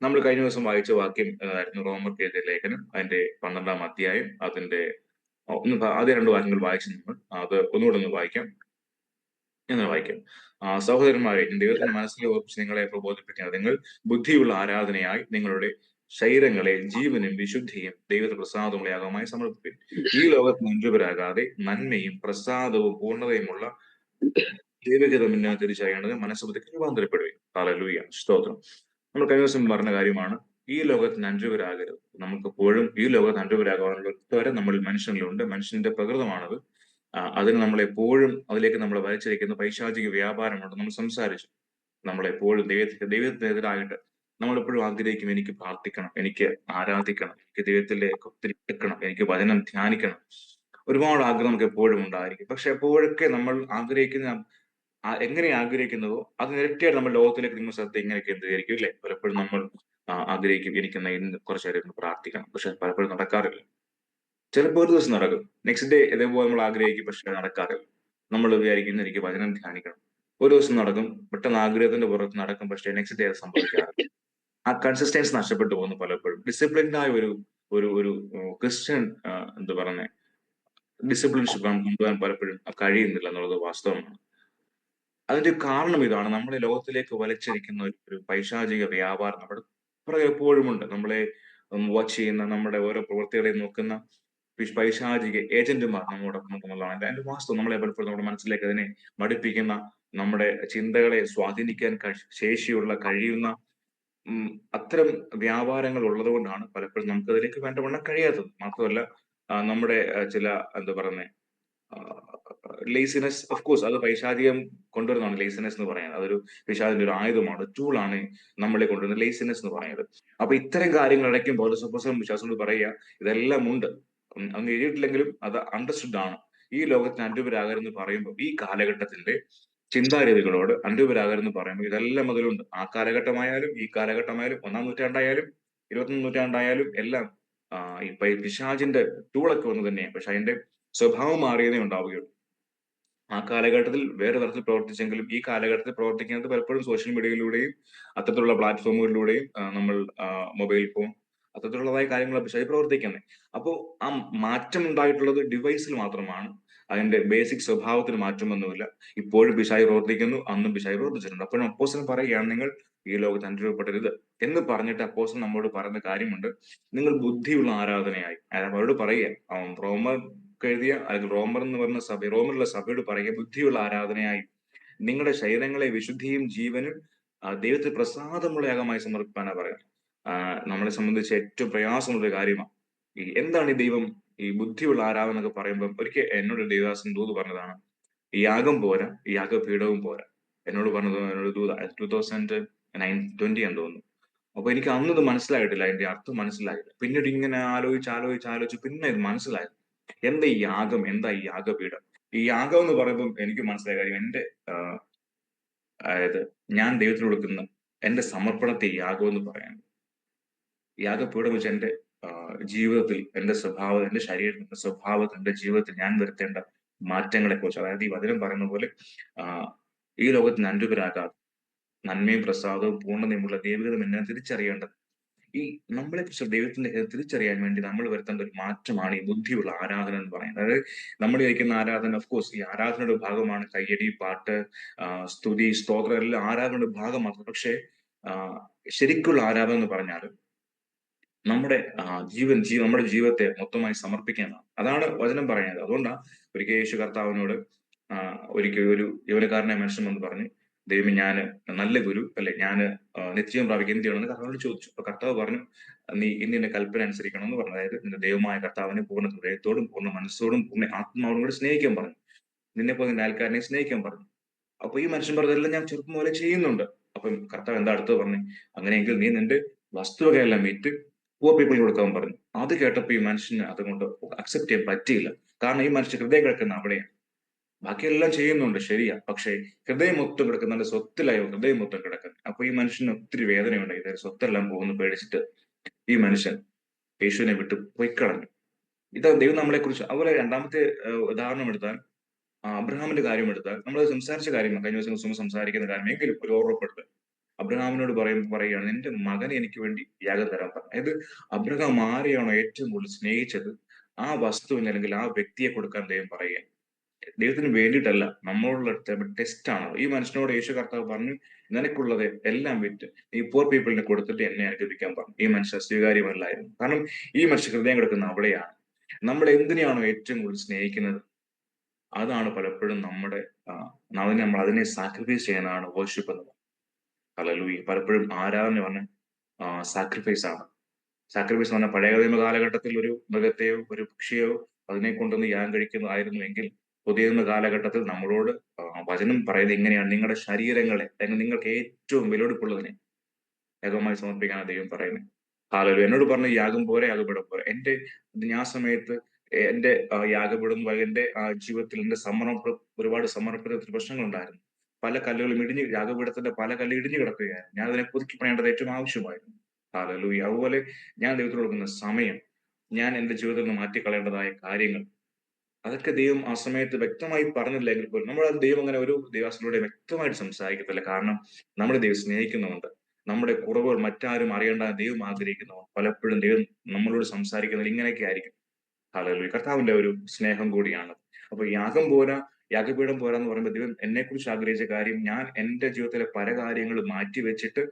നമ്മൾ കഴിഞ്ഞ ദിവസം വായിച്ച വാക്യം ആയിരുന്നു റോമർക്ക് എഴുതിയ ലേഖനം അതിന്റെ 12-ാം അധ്യായം അതിന്റെ ആദ്യ രണ്ട് വാക്യങ്ങൾ വായിച്ചു. നമ്മൾ അത് ഒന്നുകൂടെ ഒന്ന് വായിക്കാം. എന്ന് വായിക്കാം. സഹോദരന്മാരെ, ദൈവത്തിന്റെ മനസ്സിൽ ഉറപ്പിച്ച് നിങ്ങളെ പ്രബോധിപ്പിക്കുന്നത്, നിങ്ങൾ ബുദ്ധിയുള്ള ആരാധനയായി നിങ്ങളുടെ ശരീരങ്ങളെ ജീവനും വിശുദ്ധിയും ദൈവത്തെ പ്രസാദമുള്ള യാഗമായി സമർപ്പിപ്പിൻ. ഈ ലോകത്ത് മുൻപരാകാതെ നന്മയും പ്രസാദവും പൂർണ്ണതയുമുള്ള ദൈവഹിതം പിന്നെ തിരിച്ചറിയേണ്ടത് മനസ്സുബുദ്ധിക്ക് രൂപാന്തരപ്പെടുകയും. ഹല്ലേലൂയ, സ്തോത്രം. നമ്മൾ കഴിഞ്ഞ ദിവസം പറഞ്ഞ കാര്യമാണ്, ഈ ലോകത്തിന് അഞ്ചുപേരാകരുത്. നമുക്കെപ്പോഴും ഈ ലോകത്ത് അഞ്ചുപേരാകാനുള്ള ത്വര നമ്മൾ മനുഷ്യനിലുണ്ട്. മനുഷ്യന്റെ പ്രകൃതമാണത്. അതിന് നമ്മളെപ്പോഴും അതിലേക്ക് നമ്മളെ വലിച്ചിരിക്കുന്ന പൈശാചിക വ്യാപാരമുണ്ട്. നമ്മൾ സംസാരിച്ചു. നമ്മളെപ്പോഴും ദൈവത്തിനെതിരായിട്ട് നമ്മളെപ്പോഴും ആഗ്രഹിക്കും, എനിക്ക് പ്രാർത്ഥിക്കണം, എനിക്ക് ആരാധിക്കണം, എനിക്ക് ദൈവത്തിലേക്ക് ഒത്തിരി എടുക്കണം, എനിക്ക് വചനം ധ്യാനിക്കണം. ഒരുപാട് ആഗ്രഹം നമുക്ക് എപ്പോഴും ഉണ്ടായിരിക്കും. പക്ഷെ എപ്പോഴൊക്കെ നമ്മൾ ആഗ്രഹിക്കുന്ന എങ്ങനെ ആഗ്രഹിക്കുന്നുവോ അതിനിരട്ടിയായിട്ട് നമ്മൾ ലോകത്തിലേക്ക് നിങ്ങൾ ശ്രദ്ധ ഇങ്ങനെ കേന്ദ്രീകരിക്കും, ഇല്ലേ? പലപ്പോഴും നമ്മൾ ആഗ്രഹിക്കും, എനിക്കെന്നാ ഇന്ന് കുറച്ചു നേരം ഇരുന്ന് പ്രാർത്ഥിക്കണം. പക്ഷെ പലപ്പോഴും നടക്കാറില്ല. ചിലപ്പോൾ ഒരു ദിവസം നടക്കും, നെക്സ്റ്റ് ഡേ ഇതേപോലെ നമ്മൾ ആഗ്രഹിക്കും, പക്ഷെ നടക്കാറില്ല. നമ്മൾ വിചാരിക്കുന്നു, എനിക്ക് വചനം ധ്യാനിക്കണം. ഒരു ദിവസം നടക്കും, പെട്ടെന്ന് ആഗ്രഹത്തിന്റെ പുറത്ത് നടക്കും, പക്ഷെ നെക്സ്റ്റ് ഡേ അത് സംഭവിക്കാറില്ല. ആ കൺസിസ്റ്റൻസ് നഷ്ടപ്പെട്ടു പോകുന്നു പലപ്പോഴും. ഡിസിപ്ലിൻഡ് ആയ ഒരു ഒരു ഒരു ക്രിസ്ത്യൻ എന്താ പറയുന്നത്, ഡിസിപ്ലിൻഷിപ്പ് കൊണ്ടുപോകാൻ പലപ്പോഴും കഴിയുന്നില്ല എന്നുള്ളത് വാസ്തവമാണ്. അതിന്റെ കാരണം ഇതാണ്, നമ്മളെ ലോകത്തിലേക്ക് വലിച്ചിരിക്കുന്ന ഒരു പൈശാചിക വ്യാപാരം നമ്മുടെ പുറകെ എപ്പോഴും ഉണ്ട്. നമ്മളെ വാച്ച് ചെയ്യുന്ന, നമ്മുടെ ഓരോ പ്രവൃത്തികളെയും നോക്കുന്ന പൈശാചിക ഏജന്റുമാർ നമ്മോടൊപ്പം ഉണ്ടെന്നുള്ളതാണ് അതിന്റെ വാസ്തവം. നമ്മളെ പലപ്പോഴും നമ്മുടെ മനസ്സിലേക്ക് അതിനെ മടുപ്പിക്കുന്ന, നമ്മുടെ ചിന്തകളെ സ്വാധീനിക്കാൻ ശേഷിയുള്ള കഴിയുന്ന ഉം അത്തരം വ്യാപാരങ്ങൾ ഉള്ളത് കൊണ്ടാണ് പലപ്പോഴും നമുക്ക് അതിലേക്ക് വേണ്ടവണ്ണം കഴിയാത്തത്. മാത്രമല്ല നമ്മുടെ ചില എന്താ പറയുന്നത്, ലേസിനെസ്, ഓഫ് കോഴ്സ് അത് പൈശാചികം കൊണ്ടുവരുന്നതാണ് ലേസിനെസ് എന്ന് പറയുന്നത്. അതൊരു പിശാചിന്റെ ഒരു ആയുധമാണ്, ടൂളാണ് നമ്മളെ കൊണ്ടുവരുന്നത് ലേസിനെസ് എന്ന് പറയുന്നത്. അപ്പൊ ഇത്തരം കാര്യങ്ങൾ ഇടയ്ക്കും പൗലോസപ്പോസ്തലൻ വിശ്വാസത്തോട് പറയുക, ഇതെല്ലാം ഉണ്ട്. അന്ന് എഴുതിയിട്ടില്ലെങ്കിലും അത് അണ്ടർസ്റ്റുഡ് ആണ്. ഈ ലോകത്തിന് അന്യപരാകരെന്ന് പറയുമ്പോൾ ഈ കാലഘട്ടത്തിന്റെ ചിന്താരീതികളോട് അന്യപരാകരെന്ന് പറയുമ്പോൾ ഇതെല്ലാം അതിലുണ്ട്. ആ കാലഘട്ടമായാലും ഈ കാലഘട്ടമായാലും 1-ാം നൂറ്റാണ്ടായാലും 21-ാം നൂറ്റാണ്ടായാലും എല്ലാം ഈ പിശാചിന്റെ ടൂളൊക്കെ ഒന്ന് തന്നെയാണ്. പക്ഷെ അതിന്റെ സ്വഭാവം മാറിയതേ ഉണ്ടാവുകയുള്ളൂ. ആ കാലഘട്ടത്തിൽ വേറെ തരത്തിൽ പ്രവർത്തിച്ചെങ്കിലും ഈ കാലഘട്ടത്തിൽ പ്രവർത്തിക്കുന്നത് പലപ്പോഴും സോഷ്യൽ മീഡിയയിലൂടെയും അത്തരത്തിലുള്ള പ്ലാറ്റ്ഫോമുകളിലൂടെയും നമ്മൾ മൊബൈൽ ഫോൺ അത്തരത്തിലുള്ളതായ കാര്യങ്ങളാണ് പിശാച് പ്രവർത്തിക്കുന്നത്. അപ്പോൾ ആ മാറ്റം ഉണ്ടായിട്ടുള്ളത് ഡിവൈസിൽ മാത്രമാണ്. അതിന്റെ ബേസിക് സ്വഭാവത്തിന് മാറ്റമൊന്നുമില്ല. ഇപ്പോഴും പിശാച് പ്രവർത്തിക്കുന്നു, അന്നും പിശാച് പ്രവർത്തിച്ചിട്ടുണ്ട്. അപ്പോഴും അപ്പോസ്തലൻ പറയുകയാണ്, നിങ്ങൾ ഈ ലോകത്ത് അനുരൂപപ്പെടരുത് എന്ന് പറഞ്ഞിട്ട് അപ്പോസ്തലൻ നമ്മോട് പറയുന്ന കാര്യമുണ്ട്, നിങ്ങൾ ബുദ്ധിയുള്ള ആരാധനയായി. അവരോട് പറയുക, റോമർ എഴുതിയ, അല്ലെങ്കിൽ റോമർ എന്ന് പറഞ്ഞ സഭ, റോമറിലുള്ള സഭയോട് പറയുക, ബുദ്ധിയുള്ള ആരാധനയായി നിങ്ങളുടെ ശരീരങ്ങളെ വിശുദ്ധിയും ജീവനും ദൈവത്തിന് പ്രസാദമുള്ള യാഗമായി സമർപ്പിക്കാനാ പറയാം. നമ്മളെ സംബന്ധിച്ച് ഏറ്റവും പ്രയാസമുള്ള ഒരു കാര്യമാണ് എന്താണ് ഈ ദൈവം, ഈ ബുദ്ധിയുള്ള ആരാധന എന്നൊക്കെ പറയുമ്പോൾ. ഒരിക്കൽ എന്നോട് ദേവദാസൻ ദൂത് പറഞ്ഞതാണ്, ഈ യാഗം പോരാ, ഈ യാഗപീഠവും പോരാ. എന്നോട് ദൂത 2020 എന്ന് തോന്നുന്നു. അപ്പൊ എനിക്ക് അന്നത് മനസ്സിലായിട്ടില്ല, അതിന്റെ അർത്ഥം മനസ്സിലായില്ല. പിന്നീട് ഇങ്ങനെ ആലോചിച്ച് പിന്നെ ഇത് മനസ്സിലായത്, എന്താ ഈ യാഗം, എന്താ ഈ യാഗപീഠം. ഈ യാഗം എന്ന് പറയുമ്പോൾ എനിക്ക് മനസ്സിലായ കാര്യം, എന്റെ അതായത് ഞാൻ ദൈവത്തിന് കൊടുക്കുന്ന എന്റെ സമർപ്പണത്തെ യാഗം എന്ന് പറയാൻ. യാഗപീഠം വെച്ച് എന്റെ ജീവിതത്തിൽ എന്റെ സ്വഭാവം, എന്റെ ശരീരത്തിന്റെ സ്വഭാവത്തിൽ, എന്റെ ജീവിതത്തിൽ ഞാൻ വരുത്തേണ്ട മാറ്റങ്ങളെ കുറിച്ച്, അതായത് ഈ വചനം പറയുന്ന പോലെ ഈ ലോകത്തിന് അന്യപരാകാതെ നന്മയും പ്രസാദവും പൂർണ്ണതയുമുള്ള ദൈവഗതം എന്നെ തിരിച്ചറിയേണ്ടത്. ഈ നമ്മളെ കുറിച്ച് ദൈവത്തിന്റെ തിരിച്ചറിയാൻ വേണ്ടി നമ്മൾ വരുത്തേണ്ട ഒരു മാറ്റമാണ് ഈ ബുദ്ധിയുള്ള ആരാധന എന്ന് പറയുന്നത്. അതായത് നമ്മൾ കഴിക്കുന്ന ആരാധന, ഓഫ് കോഴ്സ് ഈ ആരാധനയുടെ ഭാഗമാണ് കയ്യടി, പാട്ട്, സ്തുതി, സ്തോത്രം, എല്ലാം ആരാധനയുടെ ഭാഗം മാത്രം. പക്ഷേ ശരിക്കുള്ള ആരാധന എന്ന് പറഞ്ഞാൽ നമ്മുടെ നമ്മുടെ ജീവിതത്തെ മൊത്തമായി സമർപ്പിക്കുന്നതാണ്. അതാണ് വചനം പറയുന്നത്. അതുകൊണ്ടാണ് ഒരിക്കൽ യേശു കർത്താവിനോട് ഒരിക്കൽ ഒരു യൗവനക്കാരനെ മനുഷ്യൻ വന്ന് പറഞ്ഞു, ദൈവമേ, ഞാന് നല്ല ഗുരു അല്ലെ, ഞാന് നിശ്ചയം പ്രാപിക്കുക എന്ത് ചെയ്യണമെന്ന് കർത്താവിനോട് ചോദിച്ചു. അപ്പൊ കർത്താവ് പറഞ്ഞു, നീ ഇന്നിന്റെ കൽപ്പന അനുസരിക്കണം എന്ന് പറഞ്ഞു. അതായത് നിന്റെ ദൈവമായ കർത്താവിനെ പൂർണ്ണ ഹൃദയത്തോടും പൂർണ്ണ മനസ്സോടും പൂർണ്ണ ആത്മാവോടും കൂടി സ്നേഹിക്കാൻ പറഞ്ഞു. നിന്നെ പോലെ നിന്റെ അയൽക്കാരനെ സ്നേഹിക്കാൻ പറഞ്ഞു. അപ്പൊ ഈ മനുഷ്യൻ പറഞ്ഞതെല്ലാം ഞാൻ ചെറുപ്പം പോലെ ചെയ്യുന്നുണ്ട്. അപ്പം കർത്താവ് എന്താ അടുത്തത് പറഞ്ഞു, അങ്ങനെയെങ്കിൽ നീ നിന്റെ വസ്തുവകയെല്ലാം വിറ്റ് പൂർ പീപ്പിളിന് കൊടുക്കാൻ പറഞ്ഞു. അത് കേട്ടപ്പോ ഈ മനുഷ്യന് അതുകൊണ്ട് അക്സെപ്റ്റ് ചെയ്യാൻ പറ്റിയില്ല. കാരണം ഈ മനുഷ്യൻ ഹൃദയം കിടക്കുന്ന അവിടെയാണ്. ബാക്കിയെല്ലാം ചെയ്യുന്നുണ്ട്, ശരിയാ, പക്ഷേ ഹൃദയം മൊത്തം കിടക്കുന്ന സ്വത്തിലായോ ഹൃദയം മൊത്തം കിടക്കുന്നത്. അപ്പൊ ഈ മനുഷ്യന് ഒത്തിരി വേദനയുണ്ട്. ഇതായത് സ്വത്തെല്ലാം പോകുന്നു പേടിച്ചിട്ട് ഈ മനുഷ്യൻ യേശുവിനെ വിട്ട് പൊയ്ക്കളഞ്ഞു. ഇതാ ദൈവം നമ്മളെ കുറിച്ച്. അതുപോലെ രണ്ടാമത്തെ ഉദാഹരണം എടുത്താൽ, അബ്രഹാമിന്റെ കാര്യം എടുത്താൽ, നമ്മൾ സംസാരിച്ച കാര്യം കഴിഞ്ഞ ദിവസം സംസാരിക്കുന്ന കാര്യം എങ്കിലും ഒരു ഓർമ്മപ്പെടുത്തൽ. അബ്രഹാമിനോട് പറയുകയാണ്, നിന്റെ മകനെ എനിക്ക് വേണ്ടി യാഗം തരാൻ പറഞ്ഞു. അതായത് അബ്രഹാം ആരെയാണോ ഏറ്റവും കൂടുതൽ സ്നേഹിച്ചത്, ആ വസ്തുവിന് അല്ലെങ്കിൽ ആ വ്യക്തിയെ കൊടുക്കാൻ ദൈവം പറയുക. ദൈവത്തിന് വേണ്ടിയിട്ടല്ല, നമ്മളോടുള്ള ടെസ്റ്റ് ആണ്. ഈ മനുഷ്യനോട് യേശു കർത്താവ് പറഞ്ഞു, നിനക്കുള്ളത് എല്ലാം വിറ്റ് ഈ പോർ പീപ്പിളിനെ കൊടുത്തിട്ട് എന്നെ അനുഗമിക്കാൻ പറഞ്ഞു. ഈ മനുഷ്യൻ സ്വീകാര്യമല്ലായിരുന്നു. കാരണം ഈ മനുഷ്യ ഹൃദയം കിടക്കുന്ന അവിടെയാണ്. നമ്മൾ എന്തിനെയാണോ ഏറ്റവും കൂടുതൽ സ്നേഹിക്കുന്നത്, അതാണ് പലപ്പോഴും നമ്മുടെ നമ്മൾ അതിനെ സാക്രിഫൈസ് ചെയ്യാനാണ് വർഷിപ്പ് എന്നത്. ഹല്ലേലൂയ. പലപ്പോഴും ആരാധന പറഞ്ഞ സാക്രിഫൈസ് ആണ്. സാക്രിഫൈസ് എന്ന് പറഞ്ഞാൽ പഴയ നിയമ കാലഘട്ടത്തിൽ ഒരു മൃഗത്തെയോ ഒരു പക്ഷിയോ അതിനെ കൊണ്ടുവന്ന് യാഗം കഴിക്കുന്നതായിരുന്നുവെങ്കിൽ, പുതിയ നിയമ കാലഘട്ടത്തിൽ നമ്മളോട് വചനം പറയുന്നത് ഇങ്ങനെയാണ്: നിങ്ങളുടെ ശരീരങ്ങളെ, അല്ലെങ്കിൽ നിങ്ങൾക്ക് ഏറ്റവും വിലപിടിപ്പുള്ളതിനെ യാഗമായി സമർപ്പിക്കാനാണ് ദൈവം പറയുന്നത്. ഹാലലു. എന്നോട് പറഞ്ഞ യാഗം പോരെ, യാഗപീഠം പോരെ. എന്റെ ഞാൻ സമയത്ത് എന്റെ യാഗപീഠം എന്റെ ജീവിതത്തിൽ എന്റെ ഒരുപാട് സമർപ്പണത്തിൽ പ്രശ്നങ്ങളുണ്ടായിരുന്നു. പല കല്ലുകളും ഇടിഞ്ഞ്, യാഗപീഠത്തിന്റെ പല കല്ല് ഇടിഞ്ഞു കിടക്കുകയായിരുന്നു. ഞാൻ അതിനെ പുതുക്കി പണിയേണ്ടത് ഏറ്റവും ആവശ്യമായിരുന്നു. ഹാലലൂയ. അതുപോലെ ഞാൻ ദൈവത്തിന് കൊടുക്കുന്ന സമയം, ഞാൻ എന്റെ ജീവിതത്തിൽ നിന്ന് മാറ്റിക്കളയേണ്ടതായ കാര്യങ്ങൾ, അതൊക്കെ ദൈവം ആ സമയത്ത് വ്യക്തമായി പറഞ്ഞില്ലെങ്കിൽ പോലും നമ്മൾ ദൈവം അങ്ങനെ ഒരു ദൈവത്തിലൂടെ വ്യക്തമായിട്ട് സംസാരിക്കത്തില്ല. കാരണം നമ്മുടെ ദൈവം സ്നേഹിക്കുന്നുണ്ട്. നമ്മുടെ കുറവുകൾ മറ്റാരും അറിയേണ്ട ദൈവം ആഗ്രഹിക്കുന്നു. പലപ്പോഴും ദൈവം നമ്മളോട് സംസാരിക്കുന്നത് ഇങ്ങനെയൊക്കെ ആയിരിക്കും. ഹല്ലേലൂയ. കർത്താവിന്റെ ഒരു സ്നേഹം കൂടിയാണ്. അപ്പൊ യാഗം പോരാ, യാഗപീഠം പോരാന്ന് പറയുമ്പോൾ ദൈവം എന്നെ കുറിച്ച് ആഗ്രഹിച്ച കാര്യം, ഞാൻ എന്റെ ജീവിതത്തിലെ പല കാര്യങ്ങളും മാറ്റി വെച്ചിട്ട്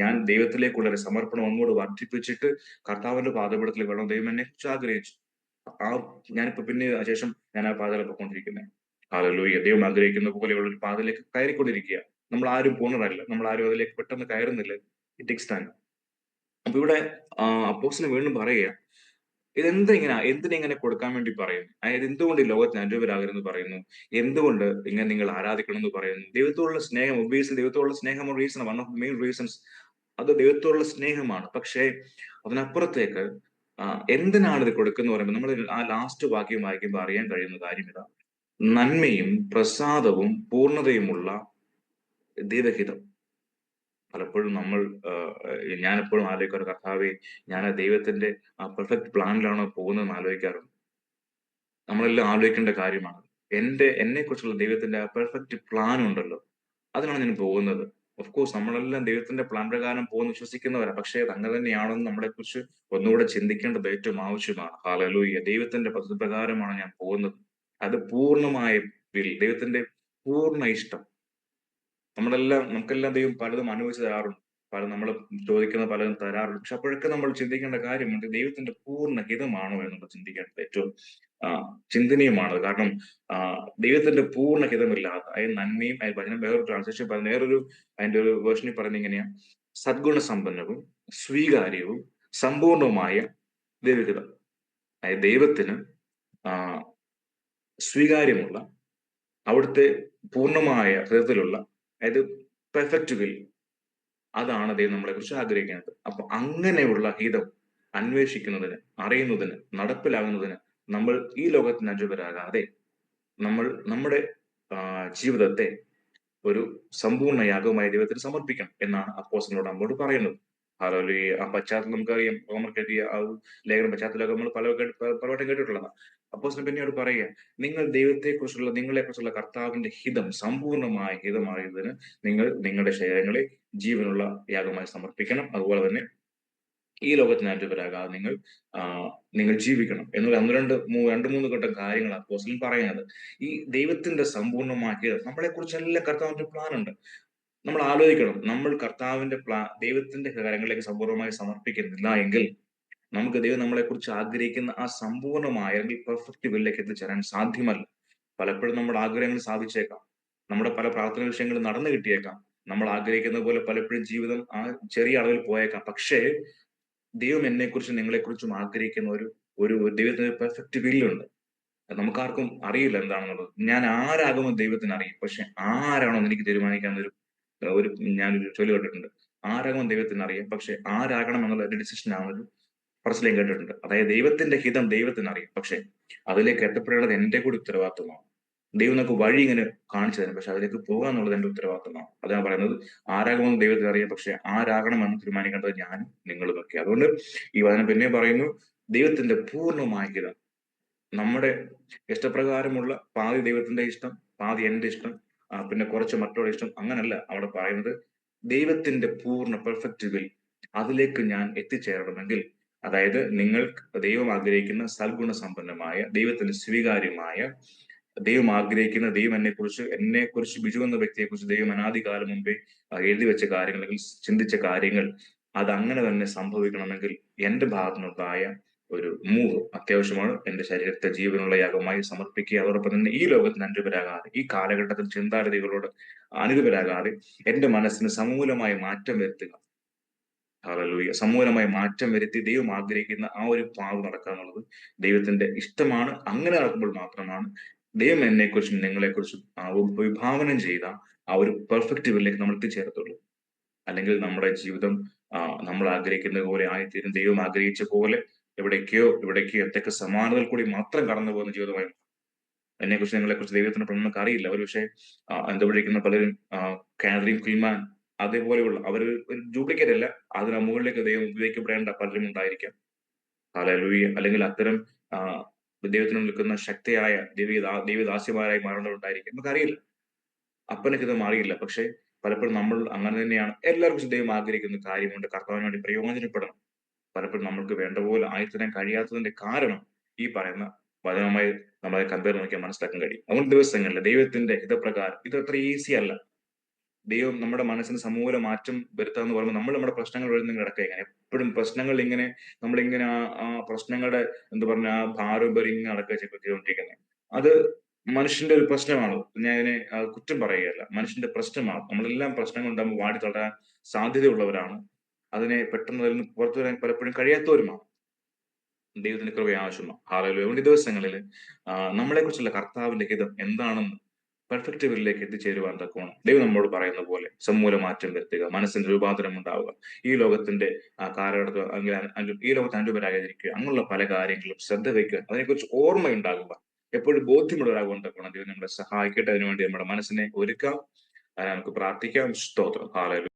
ഞാൻ ദൈവത്തിലേക്കുള്ള ഒരു സമർപ്പണം ഒന്നുകൂടെ വർദ്ധിപ്പിച്ചിട്ട് കർത്താവിന്റെ പാദപീഠത്തിൽ വേണം ദൈവം എന്നെ കുറിച്ച് ആഗ്രഹിച്ചു. ആ ഞാനിപ്പോ പിന്നെ ശേഷം ഞാൻ ആ പാതയിൽ പൊയ്ക്കൊണ്ടിരിക്കുന്നത്. ഹല്ലേലൂയ. ദൈവം ആഗ്രഹിക്കുന്ന പോലെയുള്ള ഒരു പാതയിലേക്ക് കയറിക്കൊണ്ടിരിക്കുക. നമ്മൾ ആരും പൂർണ്ണരല്ല. നമ്മൾ ആരും അതിലേക്ക് പെട്ടെന്ന് കയറുന്നില്ല. It takes time. അപ്പൊ ഇവിടെ അപ്പോസ്തലൻ വീണ്ടും പറയുക, എന്തിനിങ്ങനെ കൊടുക്കാൻ വേണ്ടി പറയുന്നു? അതായത് എന്തുകൊണ്ട് ഈ ലോകത്തിന് അനുരൂപരാകരുതെന്ന് പറയുന്നു? എന്തുകൊണ്ട് ഇങ്ങനെ നിങ്ങൾ ആരാധിക്കണം എന്ന് പറയുന്നു? ദൈവത്തോടുള്ള സ്നേഹം, ഒബിയസ്ലി ദൈവത്തോടുള്ള സ്നേഹം reason, one of the main reasons അത് ദൈവത്തോടുള്ള സ്നേഹമാണ്. പക്ഷേ അതിനപ്പുറത്തേക്ക് എന്തിനാണ് ഇത് കൊടുക്കുന്നത് പറയുമ്പോൾ നമ്മൾ ആ ലാസ്റ്റ് വാക്യം വായിക്കുമ്പോൾ അറിയാൻ കഴിയുന്ന കാര്യം ഇതാ: നന്മയും പ്രസാദവും പൂർണ്ണതയുമുള്ള ദൈവഹിതം. പലപ്പോഴും നമ്മൾ ഞാൻ എപ്പോഴും ആലോചിക്കാറ്, കർത്താവേ, ഞാൻ ആ ദൈവത്തിന്റെ ആ പെർഫെക്റ്റ് പ്ലാനിലാണോ പോകുന്നതെന്ന് ആലോചിക്കാറുണ്ട്. നമ്മളെല്ലാം ആലോചിക്കേണ്ട കാര്യമാണ്. എന്നെ കുറിച്ചുള്ള ദൈവത്തിന്റെ ആ പെർഫെക്റ്റ് പ്ലാൻ ഉണ്ടല്ലോ, അതിനാണ് ഞാൻ പോകുന്നത്. ഓഫ് കോഴ്സ് നമ്മളെല്ലാം ദൈവത്തിന്റെ പ്ലാൻ പ്രകാരം പോകുന്ന വിശ്വസിക്കുന്നവരാ. പക്ഷേ അത് അങ്ങനെ തന്നെയാണെന്ന് നമ്മളെ കുറിച്ച് ഒന്നുകൂടെ ചിന്തിക്കേണ്ടത് ഏറ്റവും ആവശ്യമാണ്. ഹല്ലേലൂയ. ദൈവത്തിന്റെ പദ്ധതി പ്രകാരമാണ് ഞാൻ പോകുന്നത്. അത് പൂർണ്ണമായ ദൈവത്തിന്റെ പൂർണ്ണ ഇഷ്ടം. നമുക്കെല്ലാം ദൈവം പലതും അനുവദിച്ചു തരാറുണ്ട്. നമ്മൾ ചോദിക്കുന്ന പലതും തരാറുണ്ട്. പക്ഷെ അപ്പോഴൊക്കെ നമ്മൾ ചിന്തിക്കേണ്ട കാര്യമുണ്ട്, ദൈവത്തിന്റെ പൂർണ്ണ ഹിതമാണോ എന്നുള്ളത് ചിന്തിക്കേണ്ടത് ഏറ്റവും ആ ചിന്തനീയമാണ്. കാരണം ദൈവത്തിന്റെ പൂർണ്ണ ഹിതമില്ലാത്ത, അതായത് നന്മയും, വചനം വേറൊരു ട്രാൻസ്ലേഷൻ പറഞ്ഞ വേറൊരു അതിന്റെ ഒരു വേർഷനിൽ പറയുന്നത് ഇങ്ങനെയാ: സദ്ഗുണ സമ്പന്നവും സ്വീകാര്യവും സമ്പൂർണവുമായ ദൈവഹിതം. അതായത് ദൈവത്തിന് ആ സ്വീകാര്യമുള്ള, അവിടുത്തെ പൂർണ്ണമായ ഹൃദയത്തിലുള്ള, അതായത് പെർഫെക്റ്റ് വിൽ, അതാണ് ദൈവം നമ്മളെ കുറിച്ച് ആഗ്രഹിക്കുന്നത്. അപ്പൊ അങ്ങനെയുള്ള ഹിതം അന്വേഷിക്കുന്നതിന്, അറിയുന്നതിന്, നടപ്പിലാകുന്നതിന് നമ്മൾ ഈ ലോകത്തിന് അനുരൂപരാകാതെ നമ്മൾ നമ്മുടെ ജീവിതത്തെ ഒരു സമ്പൂർണ്ണ യാഗവുമായി ദൈവത്തിന് സമർപ്പിക്കണം എന്നാണ് അപ്പോസ്തലനോട് നമ്മോട് പറയുന്നത്. ഹല്ലേലൂയ. ആ പശ്ചാത്തലം നമുക്കറിയാം. റോമർക്ക് എഴുതിയ ആ ഒരു ലേഖന പശ്ചാത്തലമൊക്കെ നമ്മൾ പലവട്ടം കേട്ടിട്ടുള്ളതാണ്. അപ്പോസ്തലൻ പിന്നീട് പറയുക, നിങ്ങൾ നിങ്ങളെ കുറിച്ചുള്ള കർത്താവിന്റെ ഹിതം, സമ്പൂർണ്ണമായ ഹിതമായതിന് നിങ്ങൾ നിങ്ങളുടെ ശരീരങ്ങളെ ജീവനുള്ള യാഗമായി സമർപ്പിക്കണം. അതുപോലെ തന്നെ ഈ ലോകത്തിന് അനുരൂപരാകാതെ നിങ്ങൾ ജീവിക്കണം എന്നുള്ള രണ്ട് മൂന്ന് ഘട്ടം കാര്യങ്ങൾ അപ്പോസ്തലൻ പറയുന്നത്. ഈ ദൈവത്തിന്റെ സമ്പൂർണ്ണമാക്കിയത് നമ്മളെ കുറിച്ചെല്ലാം കർത്താവിന്റെ പ്ലാൻ ഉണ്ട്. നമ്മൾ ആലോചിക്കണം, നമ്മൾ കർത്താവിന്റെ ദൈവത്തിന്റെ കാര്യങ്ങളിലേക്ക് സമ്പൂർണ്ണമായി സമർപ്പിക്കുന്നില്ല എങ്കിൽ നമുക്ക് ദൈവം നമ്മളെ കുറിച്ച് ആഗ്രഹിക്കുന്ന ആ സമ്പൂർണ്ണമായ അല്ലെങ്കിൽ പെർഫെക്റ്റ് വില്ലേക്ക് എത്തിച്ചേരാൻ സാധ്യമല്ല. പലപ്പോഴും നമ്മുടെ ആഗ്രഹങ്ങൾ സാധിച്ചേക്കാം, നമ്മുടെ പല പ്രാർത്ഥന വിഷയങ്ങളും നടന്നു കിട്ടിയേക്കാം, നമ്മൾ ആഗ്രഹിക്കുന്ന പോലെ പലപ്പോഴും ജീവിതം ആ ചെറിയ അളവിൽ പോയേക്കാം. പക്ഷേ ദൈവം എന്നെക്കുറിച്ചും നിങ്ങളെക്കുറിച്ചും ആഗ്രഹിക്കുന്ന ഒരു ദൈവത്തിന് പെർഫെക്റ്റ് വില്ലുണ്ട്. അത് നമുക്കാർക്കും അറിയില്ല എന്താണെന്നുള്ളത്. ഞാൻ ആരാകുമെന്ന് ദൈവത്തിന് അറിയും. പക്ഷെ ആരാണെന്ന് എനിക്ക് തീരുമാനിക്കാൻ ഒരു ഒരു ഞാനൊരു ചൊല്ല് കേട്ടിട്ടുണ്ട്: ആരാകുമെന്ന് ദൈവത്തിന് അറിയാം, പക്ഷെ ആരാകണം എന്നുള്ള ഒരു ഡിസിഷൻ ആണെന്നൊരു പറച്ചിൽ കേട്ടിട്ടുണ്ട്. അതായത് ദൈവത്തിന്റെ ഹിതം ദൈവത്തിന് അറിയാം, പക്ഷെ അതിലേക്ക് എത്തപ്പെടേണ്ടത് എന്റെ കൂടി ഉത്തരവാദിത്വമാണ്. ദൈവം നമുക്ക് വഴി ഇങ്ങനെ കാണിച്ചു തരും, പക്ഷെ അതിലേക്ക് പോകുക എന്നുള്ളത് എന്റെ ഉത്തരവാദിത്തമാണ്. അതാണ് പറയുന്നത്, ആരാകുമെന്ന് ദൈവത്തിന് അറിയാം, പക്ഷെ ആരാകണമെന്ന് തീരുമാനിക്കേണ്ടത് ഞാനും നിങ്ങളുമൊക്കെ. അതുകൊണ്ട് ഈ വചനം പിന്നെ പറയുന്നു, ദൈവത്തിന്റെ പൂർണ്ണമായ ഹിതം, നമ്മുടെ ഇഷ്ടപ്രകാരമുള്ള പാതി ദൈവത്തിന്റെ ഇഷ്ടം, പാതി എന്റെ ഇഷ്ടം, പിന്നെ കുറച്ച് മറ്റുള്ള ഇഷ്ടം, അങ്ങനല്ല അവിടെ പറയുന്നത്. ദൈവത്തിന്റെ പൂർണ്ണ പെർഫെക്റ്റ് വിൽ അതിലേക്ക് ഞാൻ എത്തിച്ചേരണമെങ്കിൽ, അതായത് നിങ്ങൾ ദൈവം ആഗ്രഹിക്കുന്ന സൽഗുണ സമ്പന്നമായ ദൈവത്തിന് സ്വീകാര്യമായ ദൈവം എന്നെ കുറിച്ച് ബിജു എന്ന വ്യക്തിയെ കുറിച്ച് ദൈവം അനാദികാലം മുമ്പേ എഴുതി വെച്ച കാര്യങ്ങൾ അല്ലെങ്കിൽ ചിന്തിച്ച കാര്യങ്ങൾ അത് അങ്ങനെ തന്നെ സംഭവിക്കണമെങ്കിൽ എന്റെ ഭാഗത്തുനിന്നുണ്ടായ ഒരു മൂവ് അത്യാവശ്യമാണ്. എന്റെ ശരീരത്തെ ജീവനുള്ള യാഗമായി സമർപ്പിക്കുക, അതോടൊപ്പം തന്നെ ഈ ലോകത്തിന് അനുരൂപരാകാതെ, ഈ കാലഘട്ടത്തിൽ ചിന്താഗതികളോട് അനുരൂപരാകാതെ എന്റെ മനസ്സിന് സമൂലമായ മാറ്റം വരുത്തുക. ഹല്ലേലൂയ. സമൂലമായ മാറ്റം വരുത്തി ദൈവം ആഗ്രഹിക്കുന്ന ആ ഒരു പാത നടക്കുക എന്നുള്ളത് ദൈവത്തിന്റെ ഇഷ്ടമാണ്. അങ്ങനെ നടക്കുമ്പോൾ മാത്രമാണ് ദൈവം എന്നെക്കുറിച്ചും നിങ്ങളെക്കുറിച്ചും വിഭാവനം ചെയ്ത ആ ഒരു പെർഫെക്റ്റ് വില്ലേക്ക് നമ്മൾ എത്തിച്ചേരത്തുള്ളൂ. അല്ലെങ്കിൽ നമ്മുടെ ജീവിതം നമ്മൾ ആഗ്രഹിക്കുന്നത് പോലെ ആയിത്തീരും. ദൈവം ആഗ്രഹിച്ച പോലെ എവിടേക്കോ എന്തൊക്കെ സമാനതകൾ കൂടി മാത്രം കടന്നു പോകുന്ന ജീവിതമായി. എന്നെക്കുറിച്ച് നിങ്ങളെക്കുറിച്ച് ദൈവത്തിന് നമുക്ക് അറിയില്ല. ഒരു പക്ഷേ എന്താ വിളിക്കുന്ന പലരും കാതറിൻ കുൽമാൻ അതേപോലെയുള്ള അവർ ഒരു ഡ്യൂപ്ലിക്കേറ്റ് അല്ല, അതിന് മുകളിലേക്ക് ദൈവം ഉപയോഗിക്കപ്പെടേണ്ട പലരും ഉണ്ടായിരിക്കാം. ഹല്ലേലൂയ. അല്ലെങ്കിൽ അത്തരം ആ, ദൈവത്തിന് നിൽക്കുന്ന ശക്തിയായ ദൈവദാസ്യമാരായി മാറുന്നവരുണ്ടായിരിക്കും. നമുക്കറിയില്ല. അപ്പനക്ക് ഇത് അറിയില്ല. പക്ഷേ പലപ്പോഴും നമ്മൾ അങ്ങനെ തന്നെയാണ്. എല്ലാവർക്കും ദൈവം ആഗ്രഹിക്കുന്ന കാര്യമുണ്ട്. കർത്താവിന് വേണ്ടി പ്രയോജനപ്പെടണം. പലപ്പോഴും നമ്മൾക്ക് വേണ്ട പോലെ ആയിത്തീരാൻ കഴിയാത്തതിന്റെ കാരണം ഈ പറയുന്ന വചനവുമായി നമ്മളെ കമ്പയർ നോക്കിയാൽ മനസ്സിലാക്കാൻ കഴിയും. അതുകൊണ്ട് ദിവസങ്ങളിൽ ദൈവത്തിന്റെ ഹിതപ്രകാരം ഇത് അത്ര ഈസി അല്ല. ദൈവം നമ്മുടെ മനസ്സിന് സമൂല മാറ്റം വരുത്താന്ന് പറയുമ്പോൾ നമ്മൾ നമ്മുടെ പ്രശ്നങ്ങൾ എഴുതി കിടക്കുക എങ്ങനെ എപ്പോഴും പ്രശ്നങ്ങൾ ഇങ്ങനെ നമ്മളിങ്ങനെ ആ പ്രശ്നങ്ങളുടെ എന്താ പറഞ്ഞ ആ ഭാരം പേര് ഇങ്ങനെ നടക്കുക ചെയ്തുകൊണ്ടിരിക്കുന്നത്. അത് മനുഷ്യന്റെ ഒരു പ്രശ്നമാണ്. ഞാൻ അതിനെ കുറ്റം പറയുകയല്ല, മനുഷ്യന്റെ പ്രശ്നമാണ്. നമ്മളെല്ലാം പ്രശ്നങ്ങൾ ഉണ്ടാകുമ്പോൾ വാടി തളരാൻ സാധ്യതയുള്ളവരാണ്. അതിനെ പെട്ടെന്ന് അതിൽ നിന്ന് പുറത്തു വരാൻ പലപ്പോഴും കഴിയാത്തവരുമാണ്. ദൈവത്തിന്റെ കൃപ ആവശ്യമാണ്. ഹാലലൂയ. അതുകൊണ്ട് ഈ ദിവസങ്ങളിൽ നമ്മളെ കുറിച്ചുള്ള കർത്താവിന്റെ ഹിതം എന്താണെന്ന് പെർഫെക്റ്റ് വില്ലിലേക്ക് എത്തിച്ചേരുവാൻ തക്കോണം ദൈവം നമ്മോട് പറയുന്ന പോലെ സമൂല മാറ്റം വരുത്തുക, മനസ്സിന് രൂപാന്തരം ഉണ്ടാവുക, ഈ ലോകത്തിന്റെ കാലഘട്ടത്തിൽ അല്ലെങ്കിൽ ഈ ലോകത്ത് അനുപരാകാതിരിക്കുക, അങ്ങനെയുള്ള പല കാര്യങ്ങളും ശ്രദ്ധ വയ്ക്കുക, അതിനെക്കുറിച്ച് ഓർമ്മയുണ്ടാകുക, എപ്പോഴും ബോധ്യമുള്ളവരാകുവാൻ തക്കോണം ദൈവം നമ്മളെ സഹായിക്കട്ടെ. അതിനുവേണ്ടി നമ്മുടെ മനസ്സിനെ ഒരുക്കാം. നമുക്ക് പ്രാർത്ഥിക്കാം. സ്തോത്രം. ഹാലലൂയ.